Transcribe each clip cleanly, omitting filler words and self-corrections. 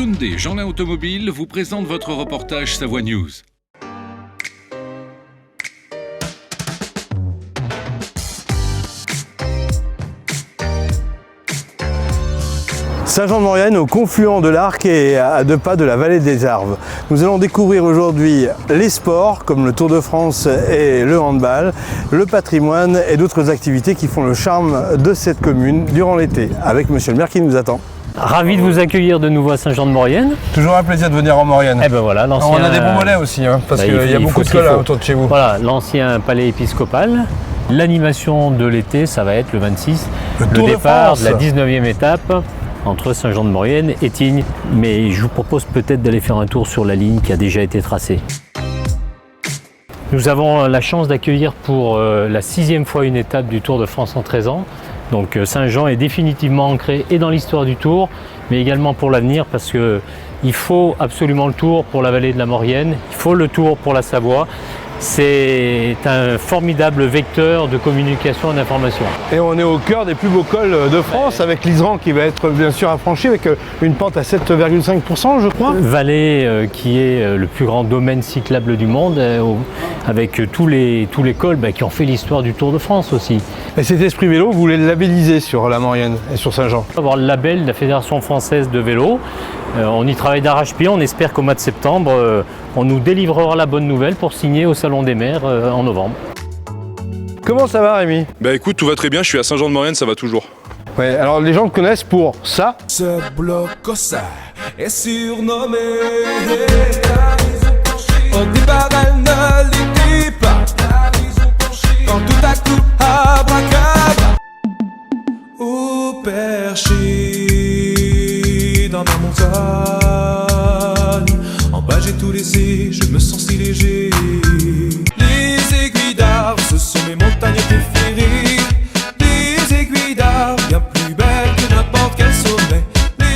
Hyundai Jeanlin Automobile vous présente votre reportage Savoie News. Saint-Jean-de-Maurienne, au confluent de l'Arc et à 2 pas de la vallée des Arves. Nous allons découvrir aujourd'hui les sports comme le Tour de France et le handball, le patrimoine et d'autres activités qui font le charme de cette commune durant l'été, avec monsieur le maire qui nous attend. Ravi de vous accueillir de nouveau à Saint-Jean-de-Maurienne. Toujours un plaisir de venir en Maurienne. Eh ben voilà, l'ancien... On a des bons mollets aussi, parce qu'il y a beaucoup de cols autour de chez vous. Voilà, l'ancien palais épiscopal. L'animation de l'été, ça va être le 26, le départ de la 19e étape entre Saint-Jean-de-Maurienne et Tignes. Mais je vous propose peut-être d'aller faire un tour sur la ligne qui a déjà été tracée. Nous avons la chance d'accueillir pour la 6e fois une étape du Tour de France en 13 ans. Donc Saint-Jean est définitivement ancré et dans l'histoire du Tour, mais également pour l'avenir parce qu'il faut absolument le Tour pour la vallée de la Maurienne, il faut le Tour pour la Savoie. C'est un formidable vecteur de communication et d'information. Et on est au cœur des plus beaux cols de France, avec l'Isran qui va être bien sûr affranchi, avec une pente à 7,5% je crois. Vallée qui est le plus grand domaine cyclable du monde, avec tous les cols qui ont fait l'histoire du Tour de France aussi. Et cet esprit vélo, vous voulez le labelliser sur la Maurienne et sur Saint-Jean? On va avoir le label de la Fédération française de vélo. On y travaille d'arrache-pied, on espère qu'au mois de septembre, on nous délivrera la bonne nouvelle pour signer au Salon des maires en novembre. Comment ça va Rémi? Bah écoute, tout va très bien, je suis à Saint-Jean-de-Maurienne, ça va toujours. Ouais, alors les gens te connaissent pour ça. Ce bloc est surnommé. Au départ, elle ne l'était pas. Quand tout à coup, abracadabra. Au perché dans ma montagne, en bas j'ai tout laissé, je me sens si léger. Les aiguilles d'arbre, ce sont mes montagnes préférées. Des aiguilles d'arbre, bien plus belles que n'importe quel sommet.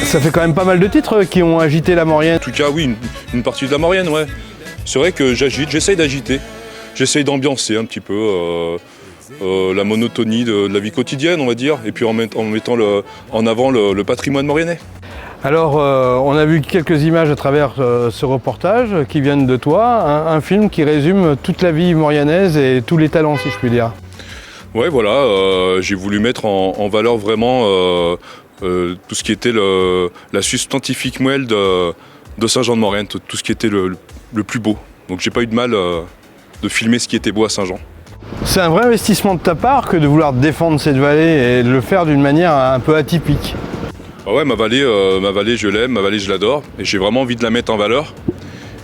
Ça fait quand même pas mal de titres qui ont agité la Maurienne. En tout cas, oui, une partie de la Maurienne, ouais. C'est vrai que j'essaye d'agiter, j'essaye d'ambiancer un petit peu la monotonie de la vie quotidienne, on va dire, et puis en mettant en avant le patrimoine mauriennais. Alors, on a vu quelques images à travers ce reportage qui viennent de toi, un film qui résume toute la vie maurianaise et tous les talents, si je puis dire. Ouais, voilà, j'ai voulu mettre en valeur vraiment tout ce qui était la substantifique moelle de Saint-Jean-de-Maurienne, tout ce qui était le plus beau. Donc j'ai pas eu de mal de filmer ce qui était beau à Saint-Jean. C'est un vrai investissement de ta part que de vouloir défendre cette vallée et de le faire d'une manière un peu atypique. Ah ouais, ma vallée je l'aime, ma vallée je l'adore et j'ai vraiment envie de la mettre en valeur.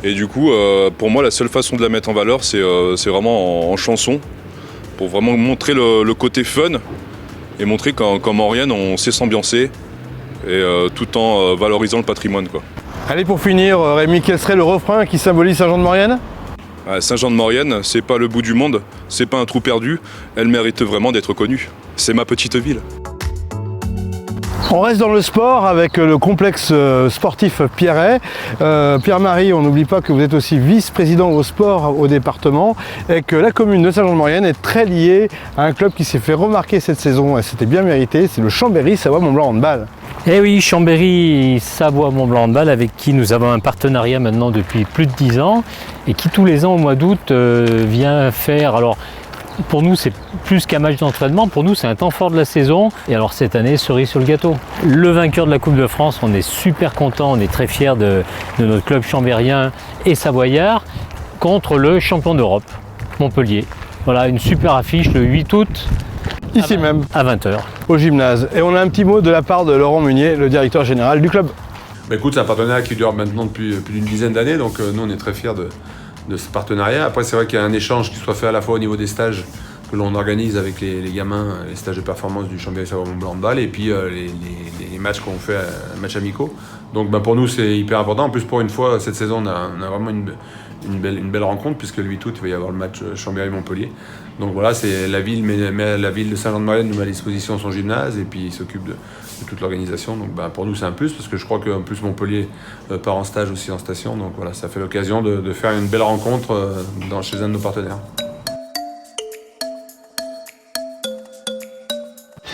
Et du coup, pour moi, la seule façon de la mettre en valeur, c'est vraiment en chanson, pour vraiment montrer le côté fun et montrer qu'en Maurienne, on sait s'ambiancer et tout en valorisant le patrimoine, quoi. Allez, pour finir, Rémi, quel serait le refrain qui symbolise Saint-Jean-de-Maurienne? Saint-Jean-de-Maurienne, c'est pas le bout du monde, c'est pas un trou perdu, elle mérite vraiment d'être connue. C'est ma petite ville. On reste dans le sport avec le complexe sportif Pierret. Pierre-Marie, on n'oublie pas que vous êtes aussi vice-président au sport au département et que la commune de Saint-Jean-de-Maurienne est très liée à un club qui s'est fait remarquer cette saison et c'était bien mérité, c'est le Chambéry Savoie-Mont-Blanc Handball. Eh oui, Chambéry Savoie-Mont-Blanc Handball avec qui nous avons un partenariat maintenant depuis plus de 10 ans et qui tous les ans au mois d'août vient faire... Alors, pour nous, c'est plus qu'un match d'entraînement, pour nous, c'est un temps fort de la saison. Et alors cette année, cerise sur le gâteau. Le vainqueur de la Coupe de France, on est super content, on est très fiers de notre club chambérien et savoyard contre le champion d'Europe, Montpellier. Voilà, une super affiche le 8 août. Ici même, à 20h. Au gymnase. Et on a un petit mot de la part de Laurent Meunier, le directeur général du club. Bah écoute, c'est un partenariat qui dure maintenant depuis plus d'une dizaine d'années, donc nous on est très fiers de ce partenariat. Après, c'est vrai qu'il y a un échange qui soit fait à la fois au niveau des stages que l'on organise avec les gamins, les stages de performance du Chambéry Savoie-Mont-Blanc Handball, et puis les matchs qu'on fait, matchs amicaux. Donc pour nous, c'est hyper important. En plus, pour une fois, cette saison, on a vraiment une belle rencontre, puisque le 8 août, il va y avoir le match Chambéry-Montpellier. Donc voilà, c'est la ville de Saint-Jean-de-Maurienne nous met à disposition son gymnase, et puis il s'occupe de toute l'organisation. Donc pour nous, c'est un plus, parce que je crois qu'en plus Montpellier part en stage aussi en station. Donc voilà, ça fait l'occasion de faire une belle rencontre chez un de nos partenaires.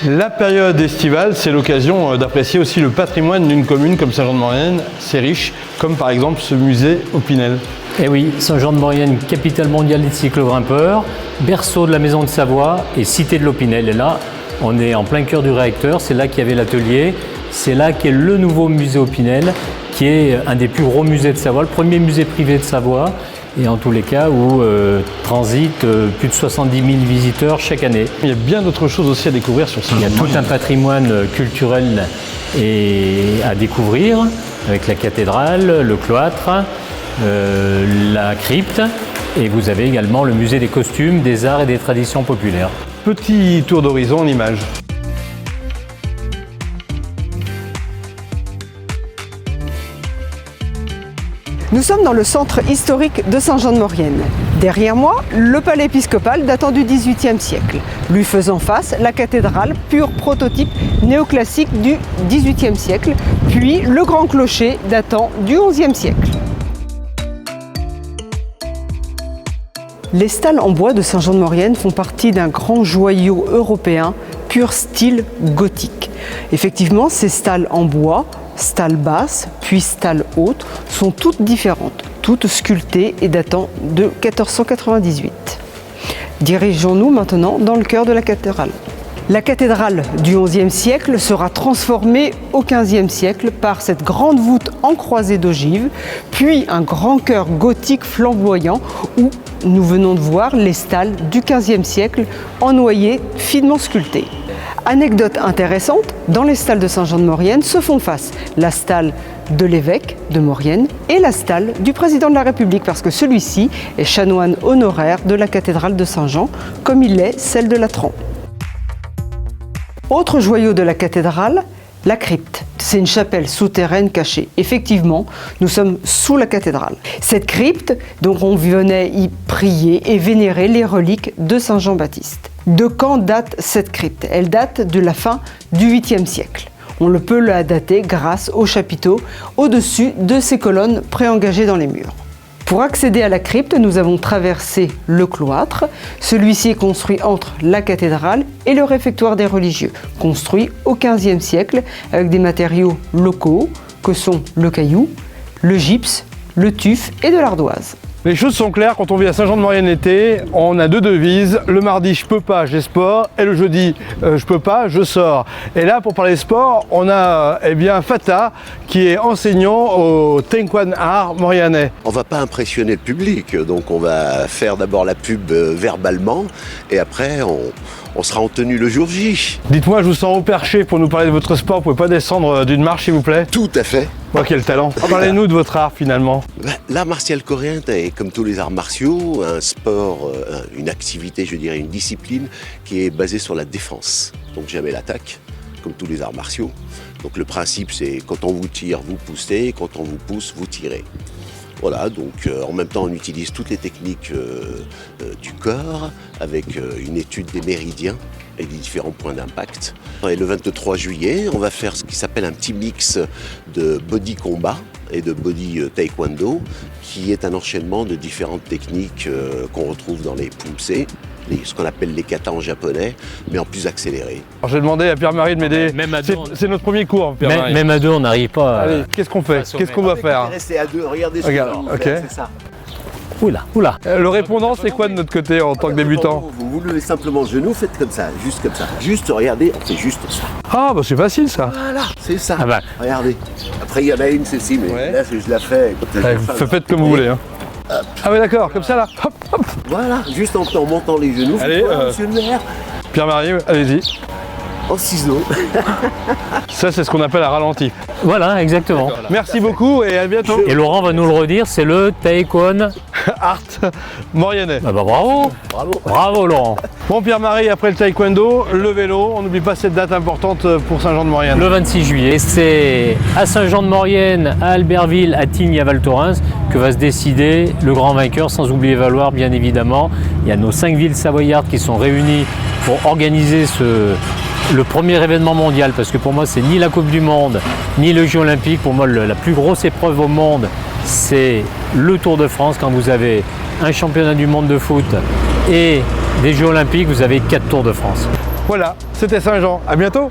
La période estivale, c'est l'occasion d'apprécier aussi le patrimoine d'une commune comme Saint-Jean-de-Maurienne. C'est riche, comme par exemple ce musée Opinel. Eh oui, Saint-Jean-de-Maurienne, capitale mondiale des cyclogrimpeurs, berceau de la Maison de Savoie et cité de l'Opinel. Et là, on est en plein cœur du réacteur, c'est là qu'il y avait l'atelier, c'est là qu'est le nouveau musée Opinel, qui est un des plus gros musées de Savoie, le premier musée privé de Savoie, et en tous les cas où transitent plus de 70 000 visiteurs chaque année. Il y a bien d'autres choses aussi à découvrir sur Il y a Saint-Jean-de-Maurienne. tout un patrimoine culturel à découvrir, avec la cathédrale, le cloître, la crypte, et vous avez également le musée des costumes, des arts et des traditions populaires. Petit tour d'horizon en images. Nous sommes dans le centre historique de Saint-Jean-de-Maurienne. Derrière moi, le palais épiscopal datant du XVIIIe siècle. Lui faisant face, la cathédrale, pur prototype néoclassique du XVIIIe siècle, puis le grand clocher datant du XIe siècle. Les stalles en bois de Saint-Jean-de-Maurienne font partie d'un grand joyau européen, pur style gothique. Effectivement, ces stalles en bois, stalles basses, puis stalles hautes, sont toutes différentes, toutes sculptées et datant de 1498. Dirigeons-nous maintenant dans le cœur de la cathédrale. La cathédrale du XIe siècle sera transformée au XVe siècle par cette grande voûte en croisée d'ogive, puis un grand chœur gothique flamboyant où nous venons de voir les stalles du XVe siècle en noyer finement sculptées. Anecdote intéressante, dans les stalles de Saint-Jean-de-Maurienne se font face la stalle de l'évêque de Maurienne et la stalle du président de la République, parce que celui-ci est chanoine honoraire de la cathédrale de Saint-Jean, comme il l'est celle de Latran. Autre joyau de la cathédrale, la crypte. C'est une chapelle souterraine cachée. Effectivement, nous sommes sous la cathédrale. Cette crypte, donc on venait y prier et vénérer les reliques de Saint Jean-Baptiste. De quand date cette crypte? Elle date de la fin du 8e siècle. On le peut la dater grâce aux chapiteaux au-dessus de ces colonnes préengagées dans les murs. Pour accéder à la crypte, nous avons traversé le cloître. Celui-ci est construit entre la cathédrale et le réfectoire des religieux, construit au XVe siècle avec des matériaux locaux que sont le caillou, le gypse, le tuf et de l'ardoise. Les choses sont claires, quand on vit à Saint-Jean-de-Maurienne l'été, on a deux devises. Le mardi, je peux pas, j'ai sport. Et le jeudi, je peux pas, je sors. Et là, pour parler sport, on a Fata, qui est enseignant au Taekwondo Art Mauriennais. On va pas impressionner le public, donc on va faire d'abord la pub verbalement, et après on sera en tenue le jour J. Dites-moi, je vous sens au perché pour nous parler de votre sport. Vous pouvez pas descendre d'une marche, s'il vous plaît? Tout à fait. Oh, quel talent. Parlez-nous de votre art, finalement. L'art martial coréen est, comme tous les arts martiaux, un sport, une activité, je dirais, une discipline qui est basée sur la défense. Donc jamais l'attaque, comme tous les arts martiaux. Donc le principe, c'est quand on vous tire, vous poussez, quand on vous pousse, vous tirez. Voilà, donc en même temps, on utilise toutes les techniques du corps avec une étude des méridiens et des différents points d'impact. Et le 23 juillet, on va faire ce qui s'appelle un petit mix de body combat et de body taekwondo, qui est un enchaînement de différentes techniques qu'on retrouve dans les pumse, ce qu'on appelle les katas en japonais, mais en plus accéléré. Alors, j'ai demandé à Pierre-Marie de m'aider. C'est notre premier cours, Pierre-Marie. Même à deux, on n'arrive pas. Allez, qu'est-ce qu'on fait? Qu'est-ce qu'on doit faire? Restez à deux, regardez ce Regarde, que ok. c'est ça. Oula, oula. Le répondant, c'est quoi de notre côté en tant que débutant? Vous levez simplement le genou, faites comme ça, juste comme ça. Juste regardez, on fait juste ça. Ah, bah c'est facile ça. Voilà, c'est ça. Ah bah. Regardez. Après, il y en a une, celle-ci, mais Ouais. là, je la fais. Allez, faites comme vous voulez. Hein. Ah ouais, d'accord, comme ça là. Hop, hop. Voilà, juste en montant les genoux. Allez, Voilà, monsieur le maire. Pierre-Marie, allez-y. En ciseaux. Ça, c'est ce qu'on appelle un ralenti. Voilà, exactement. Merci beaucoup et à bientôt. Et Laurent va nous le redire, c'est le Taekwondo. Art Mauriennais. Ah bah bravo. Bravo Laurent. Bon, Pierre-Marie, après le taekwondo, le vélo, on n'oublie pas cette date importante pour Saint-Jean-de-Maurienne. Le 26 juillet, c'est à Saint-Jean-de-Maurienne, à Albertville, à Tignes et à Val Thorens que va se décider le grand vainqueur, sans oublier Valloire bien évidemment. Il y a nos 5 villes savoyardes qui sont réunies pour organiser le premier événement mondial, parce que pour moi c'est ni la Coupe du Monde ni le Jeux Olympiques. Pour moi la plus grosse épreuve au monde, c'est le Tour de France. Quand vous avez un championnat du monde de foot et des Jeux Olympiques, vous avez 4 Tours de France. Voilà, c'était Saint-Jean. À bientôt.